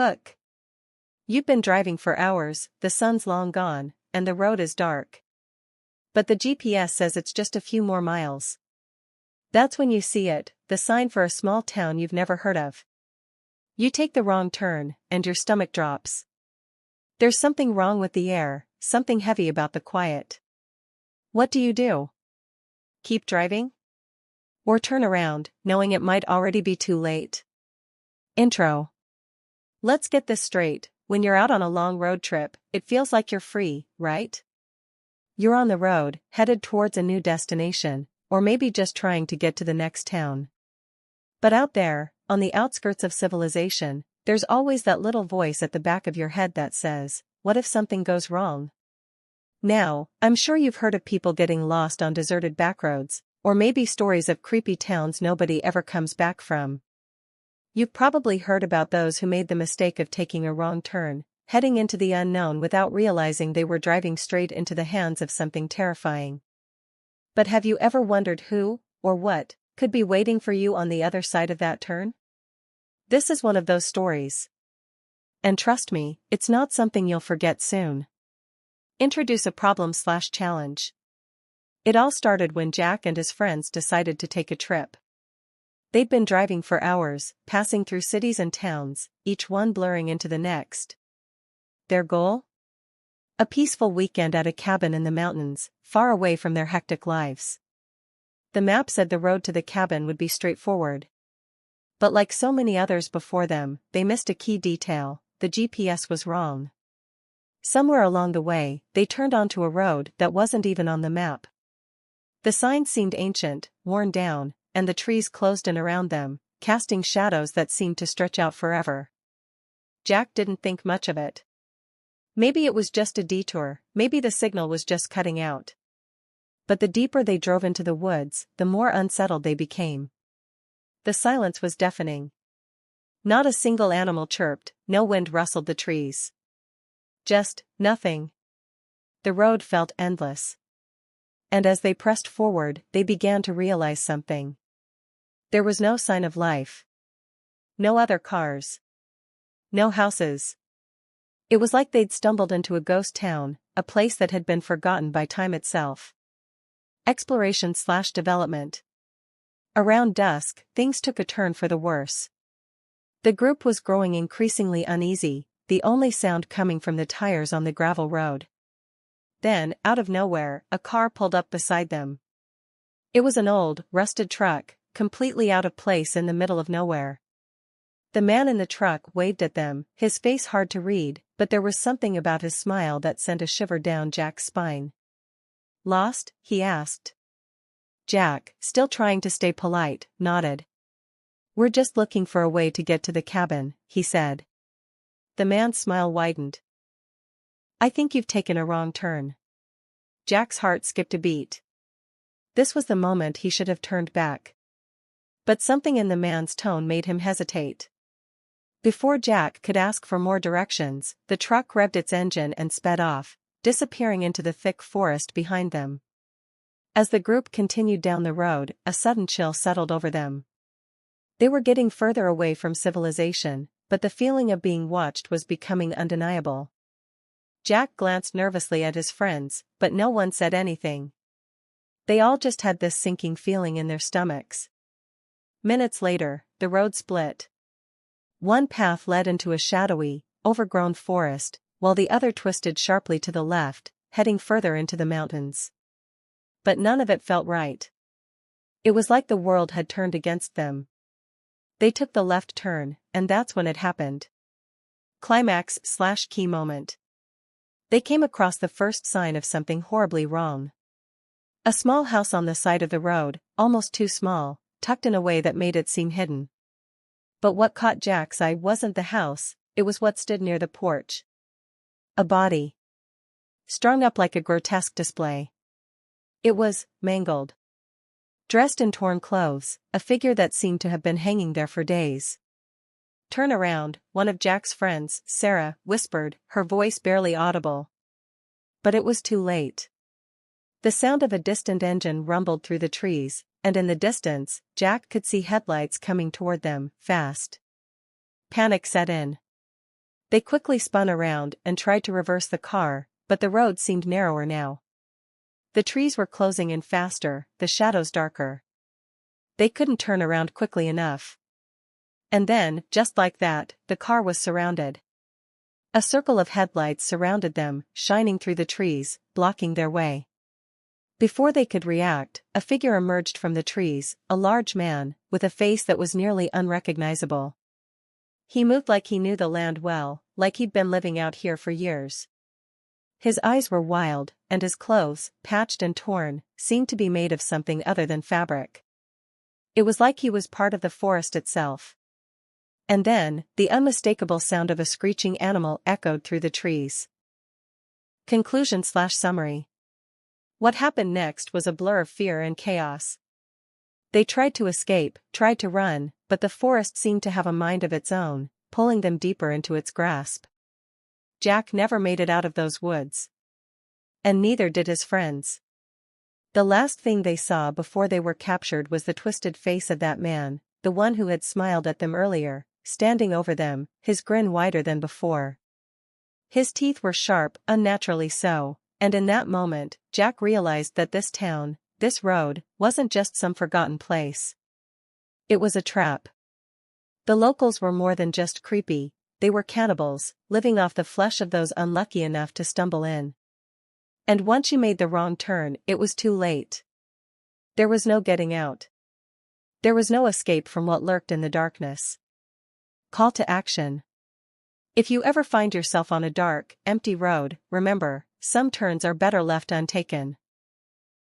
Hook. You've been driving for hours, the sun's long gone, and the road is dark. But the GPS says it's just a few more miles. That's when you see it, the sign for a small town you've never heard of. You take the wrong turn, and your stomach drops. There's something wrong with the air, something heavy about the quiet. What do? Keep driving? Or turn around, knowing it might already be too late? Intro. Let's get this straight, when you're out on a long road trip, it feels like you're free, right? You're on the road, headed towards a new destination, or maybe just trying to get to the next town. But out there, on the outskirts of civilization, there's always that little voice at the back of your head that says, what if something goes wrong? Now, I'm sure you've heard of people getting lost on deserted backroads, or maybe stories of creepy towns nobody ever comes back from. You've probably heard about those who made the mistake of taking a wrong turn, heading into the unknown without realizing they were driving straight into the hands of something terrifying. But have you ever wondered who, or what, could be waiting for you on the other side of that turn? This is one of those stories. And trust me, it's not something you'll forget soon. Introduce a problem/challenge. It all started when Jack and his friends decided to take a trip. They'd been driving for hours, passing through cities and towns, each one blurring into the next. Their goal? A peaceful weekend at a cabin in the mountains, far away from their hectic lives. The map said the road to the cabin would be straightforward. But like so many others before them, they missed a key detail: the GPS was wrong. Somewhere along the way, they turned onto a road that wasn't even on the map. The sign seemed ancient, worn down, and the trees closed in around them, casting shadows that seemed to stretch out forever. Jack didn't think much of it. Maybe it was just a detour, maybe the signal was just cutting out. But the deeper they drove into the woods, the more unsettled they became. The silence was deafening. Not a single animal chirped, no wind rustled the trees. Just nothing. The road felt endless. And as they pressed forward, they began to realize something. There was no sign of life. No other cars. No houses. It was like they'd stumbled into a ghost town, a place that had been forgotten by time itself. Exploration/development. Around dusk, things took a turn for the worse. The group was growing increasingly uneasy, the only sound coming from the tires on the gravel road. Then, out of nowhere, a car pulled up beside them. It was an old, rusted truck, completely out of place in the middle of nowhere. The man in the truck waved at them, his face hard to read, but there was something about his smile that sent a shiver down Jack's spine. "Lost?" he asked. Jack, still trying to stay polite, nodded. "We're just looking for a way to get to the cabin," he said. The man's smile widened. "I think you've taken a wrong turn." Jack's heart skipped a beat. This was the moment he should have turned back. But something in the man's tone made him hesitate. Before Jack could ask for more directions, the truck revved its engine and sped off, disappearing into the thick forest behind them. As the group continued down the road, a sudden chill settled over them. They were getting further away from civilization, but the feeling of being watched was becoming undeniable. Jack glanced nervously at his friends, but no one said anything. They all just had this sinking feeling in their stomachs. Minutes later, the road split. One path led into a shadowy, overgrown forest, while the other twisted sharply to the left, heading further into the mountains. But none of it felt right. It was like the world had turned against them. They took the left turn, and that's when it happened. Climax/key moment. They came across the first sign of something horribly wrong. A small house on the side of the road, almost too small, tucked in a way that made it seem hidden. But what caught Jack's eye wasn't the house, it was what stood near the porch. A body. Strung up like a grotesque display. It was mangled. Dressed in torn clothes, a figure that seemed to have been hanging there for days. "Turn around," one of Jack's friends, Sarah, whispered, her voice barely audible. But it was too late. The sound of a distant engine rumbled through the trees, and in the distance, Jack could see headlights coming toward them, fast. Panic set in. They quickly spun around and tried to reverse the car, but the road seemed narrower now. The trees were closing in faster, the shadows darker. They couldn't turn around quickly enough. And then, just like that, the car was surrounded. A circle of headlights surrounded them, shining through the trees, blocking their way. Before they could react, a figure emerged from the trees, a large man, with a face that was nearly unrecognizable. He moved like he knew the land well, like he'd been living out here for years. His eyes were wild, and his clothes, patched and torn, seemed to be made of something other than fabric. It was like he was part of the forest itself. And then, the unmistakable sound of a screeching animal echoed through the trees. Conclusion/summary. What happened next was a blur of fear and chaos. They tried to escape, tried to run, but the forest seemed to have a mind of its own, pulling them deeper into its grasp. Jack never made it out of those woods. And neither did his friends. The last thing they saw before they were captured was the twisted face of that man, the one who had smiled at them earlier, standing over them, his grin wider than before. His teeth were sharp, unnaturally so, and in that moment, Jack realized that this town, this road, wasn't just some forgotten place. It was a trap. The locals were more than just creepy, they were cannibals, living off the flesh of those unlucky enough to stumble in. And once you made the wrong turn, it was too late. There was no getting out. There was no escape from what lurked in the darkness. Call to action. If you ever find yourself on a dark, empty road, remember, some turns are better left untaken.